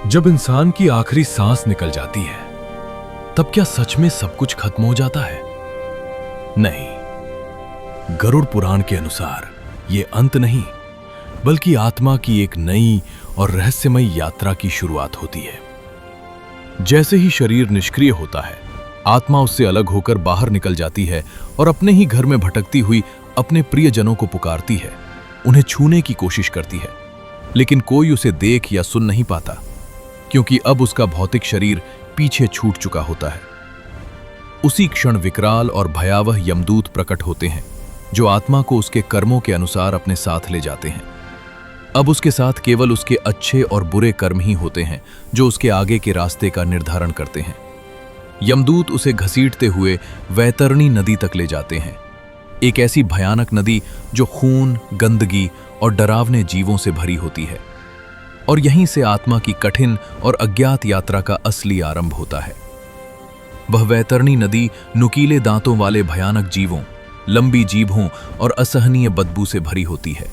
जब इंसान की आखिरी सांस निकल जाती है, तब क्या सच में सब कुछ खत्म हो जाता है? नहीं, गरुड़ पुराण के अनुसार ये अंत नहीं, बल्कि आत्मा की एक नई और रहस्यमय यात्रा की शुरुआत होती है। जैसे ही शरीर निष्क्रिय होता है, आत्मा उससे अलग होकर बाहर निकल जाती है और अपने ही घर में भटकती हुई अपने प्रियजनों को पुकारती है, उन्हें छूने की कोशिश करती है, लेकिन कोई उसे देख या सुन नहीं पाता, क्योंकि अब उसका भौतिक शरीर पीछे छूट चुका होता है। उसी क्षण विकराल और भयावह यमदूत प्रकट होते हैं, जो आत्मा को उसके कर्मों के अनुसार अपने साथ ले जाते हैं। अब उसके साथ केवल उसके अच्छे और बुरे कर्म ही होते हैं, जो उसके आगे के रास्ते का निर्धारण करते हैं। यमदूत उसे घसीटते हुए वैतरणी नदी तक ले जाते हैं, एक ऐसी भयानक नदी जो खून, गंदगी और डरावने जीवों से भरी होती है। और यहीं से आत्मा की कठिन और अज्ञात यात्रा का असली आरंभ होता है। वह वैतरणी नदी नुकीले दांतों वाले भयानक जीवों, लंबी जीभों और असहनीय बदबू से भरी होती है।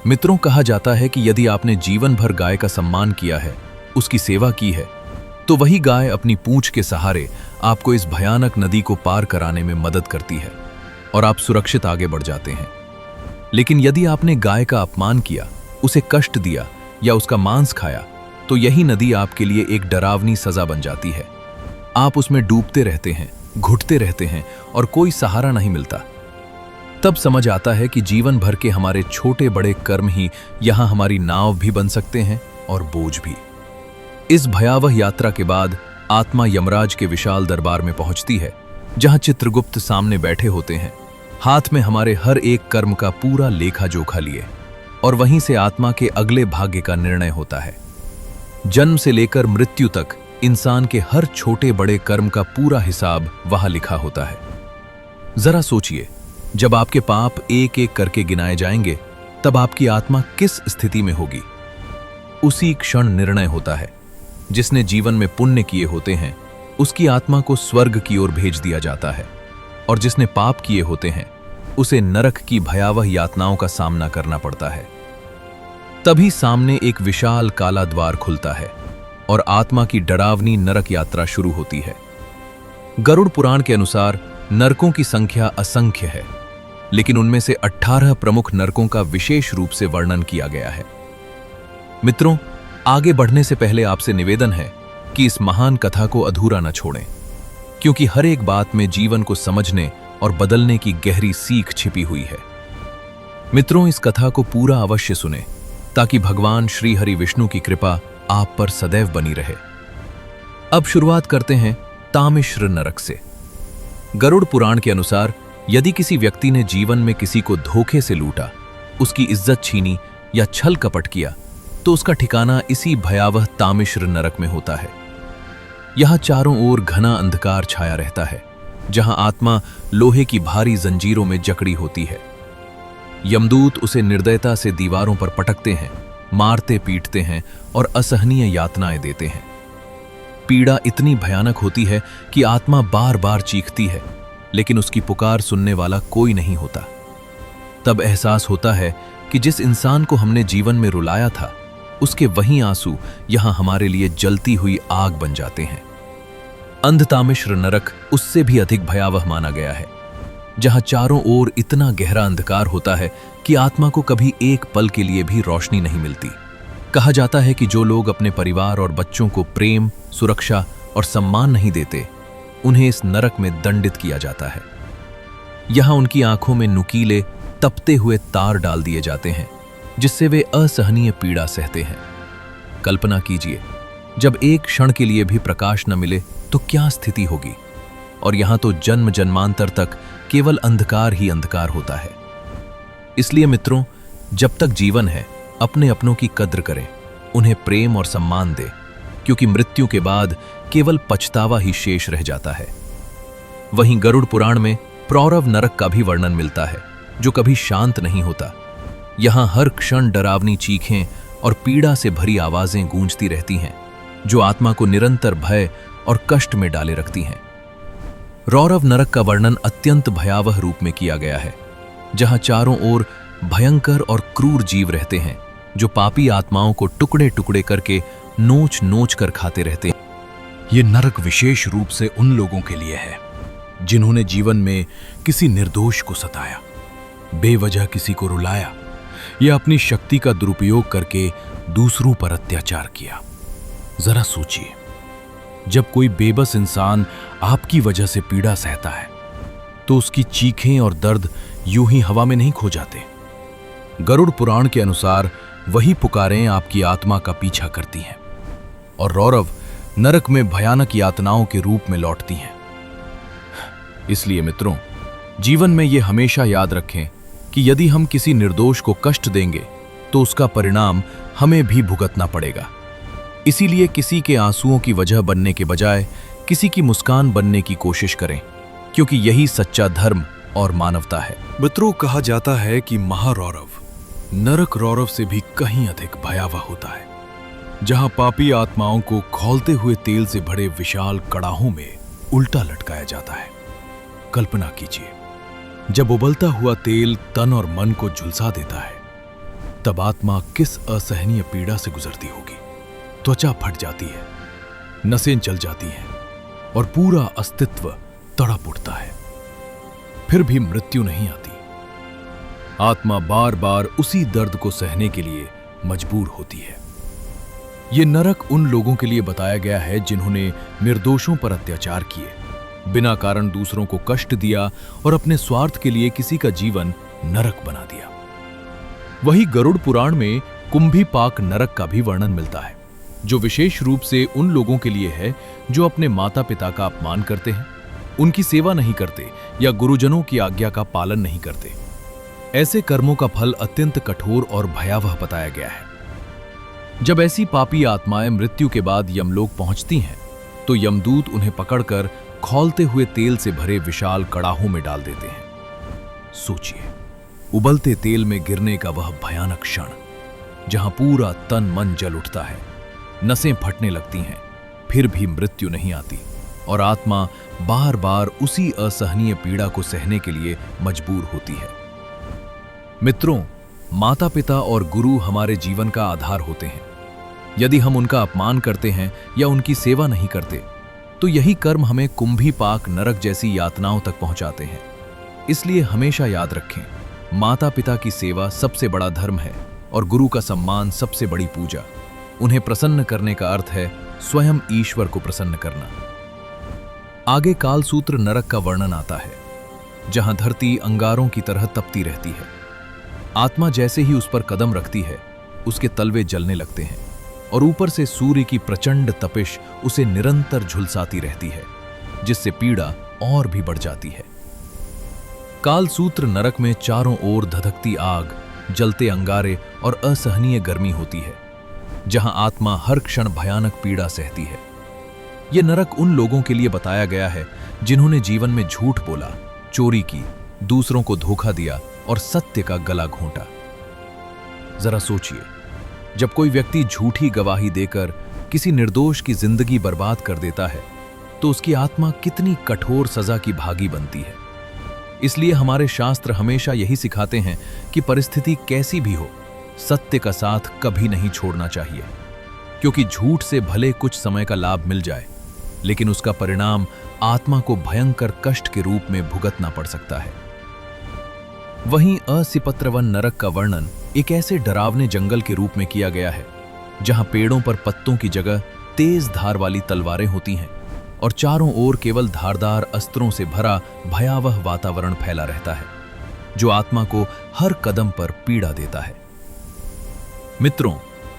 मित्रों, कहा जाता है कि यदि आपने जीवन भर गाय का सम्मान किया है, उसकी सेवा की है, तो वही गाय अपनी पूंछ के सहारे आपको इस भयानक नदी को पार कराने में मदद करती है और आप सुरक्षित आगे बढ़ जाते हैं। लेकिन यदि आपने गाय का अपमान किया, उसे कष्ट दिया या उसका मांस खाया, तो यही नदी आपके लिए एक डरावनी सजा बन जाती है। आप उसमें डूबते रहते हैं, घुटते रहते हैं और कोई सहारा नहीं मिलता। तब समझ आता है कि जीवन भर के हमारे छोटे बड़े कर्म ही यहां हमारी नाव भी बन सकते हैं और बोझ भी। इस भयावह यात्रा के बाद आत्मा यमराज के विशाल दरबार में पहुंचती है, जहां चित्रगुप्त सामने बैठे होते हैं, हाथ में हमारे हर एक कर्म का पूरा लेखा जोखा लिए। और वहीं से आत्मा के अगले भाग्य का निर्णय होता है। जन्म से लेकर मृत्यु तक इंसान के हर छोटे बड़े कर्म का पूरा हिसाब वहां लिखा होता है। जरा सोचिए, जब आपके पाप एक एक करके गिनाए जाएंगे, तब आपकी आत्मा किस स्थिति में होगी? उसी क्षण निर्णय होता है। जिसने जीवन में पुण्य किए होते हैं, उसकी आत्मा को स्वर्ग की ओर भेज दिया जाता है, और जिसने पाप किए होते हैं, उसे नरक की भयावह यातनाओं का सामना करना पड़ता है। तभी सामने एक विशाल काला द्वार खुलता है और आत्मा की डरावनी नरक यात्रा शुरू होती है। गरुड़ पुराण के अनुसार नरकों की संख्या असंख्य है, लेकिन उनमें से 18 प्रमुख नरकों का विशेष रूप से वर्णन किया गया है। मित्रों, आगे बढ़ने से पहले आपसे निवेदन है कि इस महान कथा को अधूरा न छोड़ें, क्योंकि हर एक बात में जीवन को समझने और बदलने की गहरी सीख छिपी हुई है। मित्रों, इस कथा को पूरा अवश्य सुने, ताकि भगवान श्री हरि विष्णु की कृपा आप पर सदैव बनी रहे। अब शुरुआत करते हैं तामिश्र नरक से। गरुड़ पुराण के अनुसार यदि किसी व्यक्ति ने जीवन में किसी को धोखे से लूटा, उसकी इज्जत छीनी या छल कपट किया, तो उसका ठिकाना इसी भयावह तामिश्र नरक में होता है। यहां चारों ओर घना अंधकार छाया रहता है, जहां आत्मा लोहे की भारी जंजीरों में जकड़ी होती है। यमदूत उसे निर्दयता से दीवारों पर पटकते हैं, मारते पीटते हैं और असहनीय यातनाएं देते हैं। पीड़ा इतनी भयानक होती है कि आत्मा बार बार चीखती है, लेकिन उसकी पुकार सुनने वाला कोई नहीं होता। तब एहसास होता है कि जिस इंसान को हमने जीवन में रुलाया था, उसके वही आंसू यहां हमारे लिए जलती हुई आग बन जाते हैं। अंधतामिश्र नरक उससे भी अधिक भयावह माना गया है, जहां चारों ओर इतना गहरा अंधकार होता है कि आत्मा को कभी एक पल के लिए भी रोशनी नहीं मिलती। कहा जाता है कि जो लोग अपने परिवार और बच्चों को प्रेम, सुरक्षा और सम्मान नहीं देते, उन्हें इस नरक में दंडित किया जाता है। यहां उनकी आंखों में नुकीले, तपते हुए तार डाल दिए जाते हैं, जिससे वे असहनीय पीड़ा सहते हैं। कल्पना कीजिए, जब एक क्षण के लिए भी प्रकाश न मिले तो क्या स्थिति होगी। और यहां तो जन्म जन्मांतर तक केवल अंधकार ही अंधकार होता है। इसलिए मित्रों, जब तक जीवन है, अपने अपनों की कद्र करें, उन्हें प्रेम और सम्मान दें, क्योंकि मृत्यु के बाद केवल पछतावा ही शेष रह जाता है। वहीं गरुड़ पुराण में प्रौरव नरक का भी वर्णन मिलता है, जो कभी शांत नहीं होता। यहां हर क्षण डरावनी चीखें और पीड़ा से भरी आवाजें गूंजती रहती हैं, जो आत्मा को निरंतर भय और कष्ट में डाले रखती हैं। रौरव नरक का वर्णन अत्यंत भयावह रूप में किया गया है, जहां चारों ओर भयंकर और क्रूर जीव रहते हैं, जो पापी आत्माओं को टुकड़े टुकड़े करके नोच नोच कर खाते रहते हैं। ये नरक विशेष रूप से उन लोगों के लिए है जिन्होंने जीवन में किसी निर्दोष को सताया, बेवजह किसी को रुलाया या अपनी शक्ति का दुरुपयोग करके दूसरों पर अत्याचार किया। जरा सोचिए, जब कोई बेबस इंसान आपकी वजह से पीड़ा सहता है तो उसकी चीखें और दर्द यूं ही हवा में नहीं खो जाते। गरुड़ पुराण के अनुसार वही पुकारें आपकी आत्मा का पीछा करती हैं और रौरव नरक में भयानक यातनाओं के रूप में लौटती हैं। इसलिए मित्रों, जीवन में ये हमेशा याद रखें कि यदि हम किसी निर्दोष को कष्ट देंगे तो उसका परिणाम हमें भी भुगतना पड़ेगा। इसीलिए किसी के आंसुओं की वजह बनने के बजाय किसी की मुस्कान बनने की कोशिश करें, क्योंकि यही सच्चा धर्म और मानवता है। मित्रों, कहा जाता है कि महारौरव नरक रौरव से भी कहीं अधिक भयावह होता है, जहां पापी आत्माओं को खौलते हुए तेल से भरे विशाल कड़ाहों में उल्टा लटकाया जाता है। कल्पना कीजिए, जब उबलता हुआ तेल तन और मन को झुलसा देता है, तब आत्मा किस असहनीय पीड़ा से गुजरती होगी। त्वचा फट जाती है, नसें जल जाती हैं और पूरा अस्तित्व तड़प उठता है। फिर भी मृत्यु नहीं आती। आत्मा बार बार उसी दर्द को सहने के लिए मजबूर होती है। ये नरक उन लोगों के लिए बताया गया है जिन्होंने निर्दोषों पर अत्याचार किए, बिना कारण दूसरों को कष्ट दिया और अपने स्वार्थ के लिए किसी का जीवन नरक बना दिया। वही गरुड़ पुराण में कुंभीपाक नरक का भी वर्णन मिलता है, जो विशेष रूप से उन लोगों के लिए है जो अपने माता पिता का अपमान करते हैं, उनकी सेवा नहीं करते या गुरुजनों की आज्ञा का पालन नहीं करते। ऐसे कर्मों का फल अत्यंत कठोर और भयावह बताया गया है। जब ऐसी पापी आत्माएं मृत्यु के बाद यमलोक पहुंचती हैं, तो यमदूत उन्हें पकड़कर खौलते हुए तेल से भरे विशाल कड़ाहों में डाल देते हैं। सोचिए, उबलते तेल में गिरने का वह भयानक क्षण, जहां पूरा तन मन जल उठता है, नसें फटने लगती हैं, फिर भी मृत्यु नहीं आती और आत्मा बार बार उसी असहनीय पीड़ा को सहने के लिए मजबूर होती है। मित्रों, माता पिता और गुरु हमारे जीवन का आधार होते हैं। यदि हम उनका अपमान करते हैं या उनकी सेवा नहीं करते, तो यही कर्म हमें कुंभीपाक नरक जैसी यातनाओं तक पहुंचाते हैं। इसलिए हमेशा याद रखें, माता पिता की सेवा सबसे बड़ा धर्म है और गुरु का सम्मान सबसे बड़ी पूजा। उन्हें प्रसन्न करने का अर्थ है स्वयं ईश्वर को प्रसन्न करना। आगे कालसूत्र नरक का वर्णन आता है, जहां धरती अंगारों की तरह तपती रहती है। आत्मा जैसे ही उस पर कदम रखती है, उसके तलवे जलने लगते हैं और ऊपर से सूर्य की प्रचंड तपिश उसे निरंतर झुलसाती रहती है, जिससे पीड़ा और भी बढ़ जाती है। कालसूत्र नरक में चारों ओर धधकती आग, जलते अंगारे और असहनीय गर्मी होती है, जहां आत्मा हर क्षण भयानक पीड़ा सहती है। यह नरक उन लोगों के लिए बताया गया है जिन्होंने जीवन में झूठ बोला, चोरी की, दूसरों को धोखा दिया और सत्य का गला घोंटा। जरा सोचिए, जब कोई व्यक्ति झूठी गवाही देकर किसी निर्दोष की जिंदगी बर्बाद कर देता है, तो उसकी आत्मा कितनी कठोर सजा की भागी बनती है। इसलिए हमारे शास्त्र हमेशा यही सिखाते हैं कि परिस्थिति कैसी भी हो, सत्य का साथ कभी नहीं छोड़ना चाहिए, क्योंकि झूठ से भले कुछ समय का लाभ मिल जाए, लेकिन उसका परिणाम आत्मा को भयंकर कष्ट के रूप में भुगतना पड़ सकता है। वहीं असिपत्रवन नरक का वर्णन एक ऐसे डरावने जंगल के रूप में किया गया है, जहां पेड़ों पर पत्तों की जगह तेज धार वाली तलवारें होती हैं और चारों ओर केवल धारदार अस्त्रों से भरा भयावह वातावरण फैला रहता है, जो आत्मा को हर कदम पर पीड़ा देता है। मित्रों,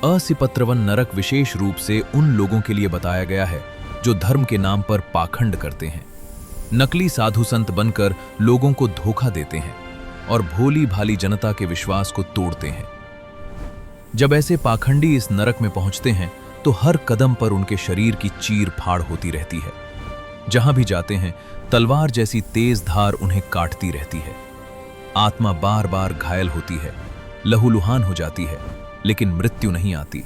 असिपत्रवन नरक विशेष रूप से उन लोगों के लिए बताया गया है जो धर्म के नाम पर पाखंड करते हैं, नकली साधु संत बनकर लोगों को धोखा देते हैं और भोली भाली जनता के विश्वास को तोड़ते हैं। जब ऐसे पाखंडी इस नरक में पहुंचते हैं, तो हर कदम पर उनके शरीर की चीर फाड़ होती रहती है। जहां भी जाते हैं, तलवार जैसी तेज धार उन्हें काटती रहती है। आत्मा बार बार घायल होती है, लहूलुहान हो जाती है, लेकिन मृत्यु नहीं आती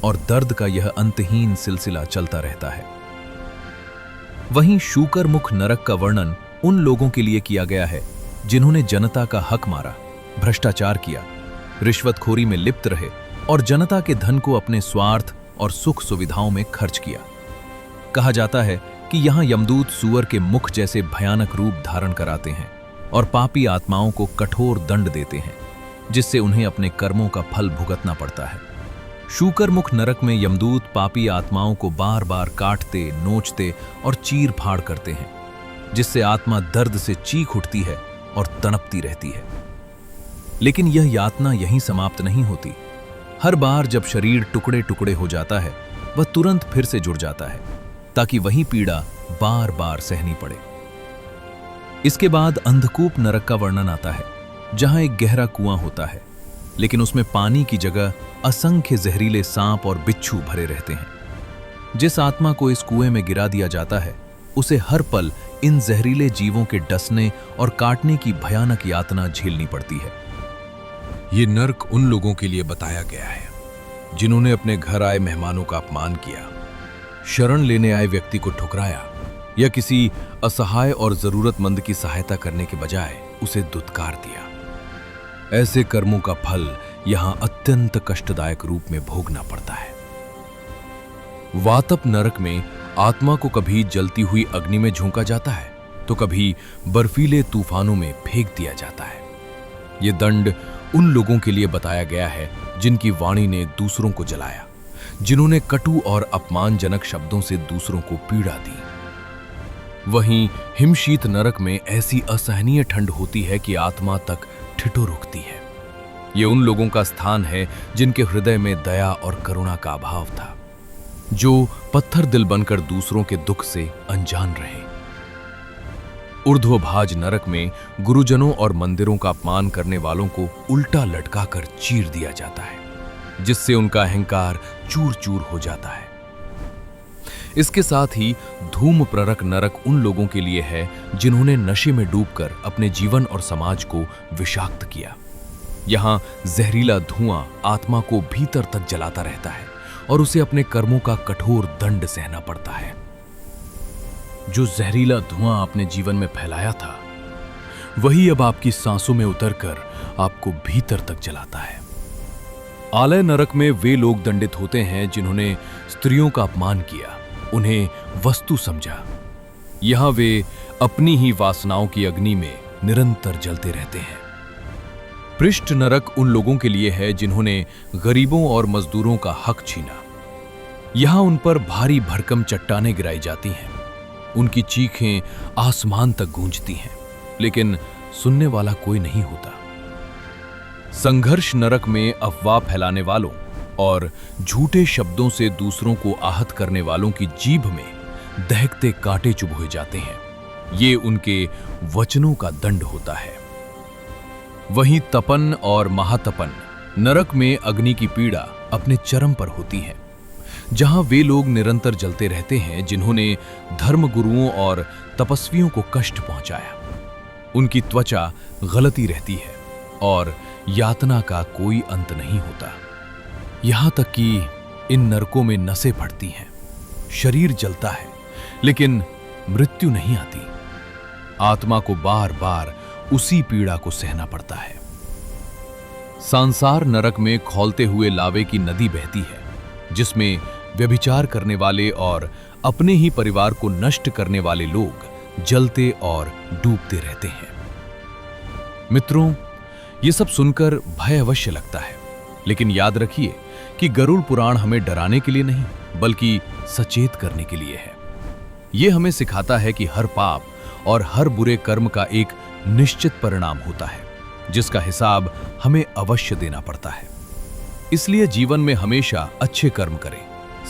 और दर्द का यह अंतहीन सिलसिला चलता रहता है। वहीं शूकर मुख नरक का वर्णन उन लोगों के लिए किया गया है जिन्होंने जनता का हक मारा, भ्रष्टाचार किया, रिश्वतखोरी में लिप्त रहे और जनता के धन को अपने स्वार्थ और सुख सुविधाओं में खर्च किया। कहा जाता है कि यहाँ यमदूत सूअर के मुख जैसे भयानक रूप धारण कराते हैं और पापी आत्माओं को कठोर दंड देते हैं, जिससे उन्हें अपने कर्मों का फल भुगतना पड़ता है। शूकर मुख नरक में यमदूत पापी आत्माओं को बार बार काटते, नोचते और चीर फाड़ करते हैं, जिससे आत्मा दर्द से चीख उठती है और तड़पती रहती है। लेकिन यह यातना यहीं समाप्त नहीं होती। हर बार जब शरीर टुकड़े टुकड़े हो जाता है, वह तुरंत फिर से जुड़ जाता है, ताकि वही पीड़ा बार बार सहनी पड़े। इसके बाद अंधकूप नरक का वर्णन आता है, जहां एक गहरा कुआं होता है, लेकिन उसमें पानी की जगह असंख्य जहरीले सांप और बिच्छू भरे रहते हैं। जिस आत्मा को इस कुएं में गिरा दिया जाता है, उसे हर पल इन जहरीले जीवों के डसने और काटने की भयानक यातना झेलनी पड़ती है। ये नर्क उन लोगों के लिए बताया गया है जिन्होंने अपने घर आए मेहमानों का अपमान किया, शरण लेने आए व्यक्ति को ठुकराया या किसी असहाय और जरूरतमंद की सहायता करने के बजाय उसे दुत्कार दिया। ऐसे कर्मों का फल यहां अत्यंत कष्टदायक रूप में भोगना पड़ता है। वातप नरक में आत्मा को कभी जलती हुई अग्नि में झोंका जाता है, तो कभी बर्फीले तूफानों में फेंक दिया जाता है। ये दंड उन लोगों के लिए बताया गया है जिनकी वाणी ने दूसरों को जलाया, जिन्होंने कटु और अपमानजनक शब्दों से दूसरों को पीड़ा दी। वहीं हिमशीत नरक में ऐसी असहनीय ठंड होती है कि आत्मा तक ठिठुर उठती है। ये उन लोगों का स्थान है जिनके हृदय में दया और करुणा का अभाव था, जो पत्थर दिल बनकर दूसरों के दुख से अनजान रहे। ऊर्ध्वभाज नरक में गुरुजनों और मंदिरों का अपमान करने वालों को उल्टा लटकाकर चीर दिया जाता है, जिससे उनका अहंकार चूर चूर हो जाता है। इसके साथ ही धूम प्ररक नरक उन लोगों के लिए है जिन्होंने नशे में डूबकर अपने जीवन और समाज को विषाक्त किया। यहां जहरीला धुआं आत्मा को भीतर तक जलाता रहता है और उसे अपने कर्मों का कठोर दंड सहना पड़ता है। जो जहरीला धुआं आपने जीवन में फैलाया था, वही अब आपकी सांसों में उतरकर आपको भीतर तक जलाता है। आलय नरक में वे लोग दंडित होते हैं जिन्होंने स्त्रियों का अपमान किया, उन्हें वस्तु समझा। यहां वे अपनी ही वासनाओं की अग्नि में निरंतर जलते रहते हैं। पृष्ठ नरक उन लोगों के लिए है जिन्होंने गरीबों और मजदूरों का हक छीना। यहां उन पर भारी भरकम चट्टानें गिराई जाती हैं। उनकी चीखें आसमान तक गूंजती हैं, लेकिन सुनने वाला कोई नहीं होता। संघर्ष नरक में अफवाह फैलाने वालों और झूठे शब्दों से दूसरों को आहत करने वालों की जीभ में दहकते कांटे चुभोए जाते हैं। ये उनके वचनों का दंड होता है। वहीं तपन और महातपन नरक में अग्नि की पीड़ा अपने चरम पर होती है, जहां वे लोग निरंतर जलते रहते हैं जिन्होंने धर्मगुरुओं और तपस्वियों को कष्ट पहुंचाया। उनकी त्वचा गलती रहती है और यातना का कोई अंत नहीं होता। यहां तक कि इन नरकों में नसें फटती हैं, शरीर जलता है, लेकिन मृत्यु नहीं आती। आत्मा को बार बार उसी पीड़ा को सहना पड़ता है। सांसार नरक में खौलते हुए लावे की नदी बहती है, जिसमें व्यभिचार करने वाले और अपने ही परिवार को नष्ट करने वाले लोग जलते और डूबते रहते हैं। मित्रों, ये सब सुनकर भय अवश्य लगता है, लेकिन याद रखिए कि गरुड़ पुराण हमें डराने के लिए नहीं, बल्कि सचेत करने के लिए है। यह हमें सिखाता है कि हर पाप और हर बुरे कर्म का एक निश्चित परिणाम होता है, जिसका हिसाब हमें अवश्य देना पड़ता है। इसलिए जीवन में हमेशा अच्छे कर्म करें,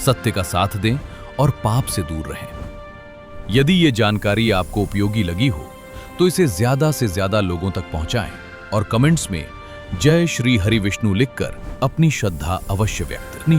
सत्य का साथ दें और पाप से दूर रहें। यदि ये जानकारी आपको उपयोगी लगी हो, तो इसे ज्यादा से ज्यादा लोगों तक पहुंचाएं और कमेंट्स में जय श्री हरि विष्णु लिखकर अपनी श्रद्धा अवश्य व्यक्त करें।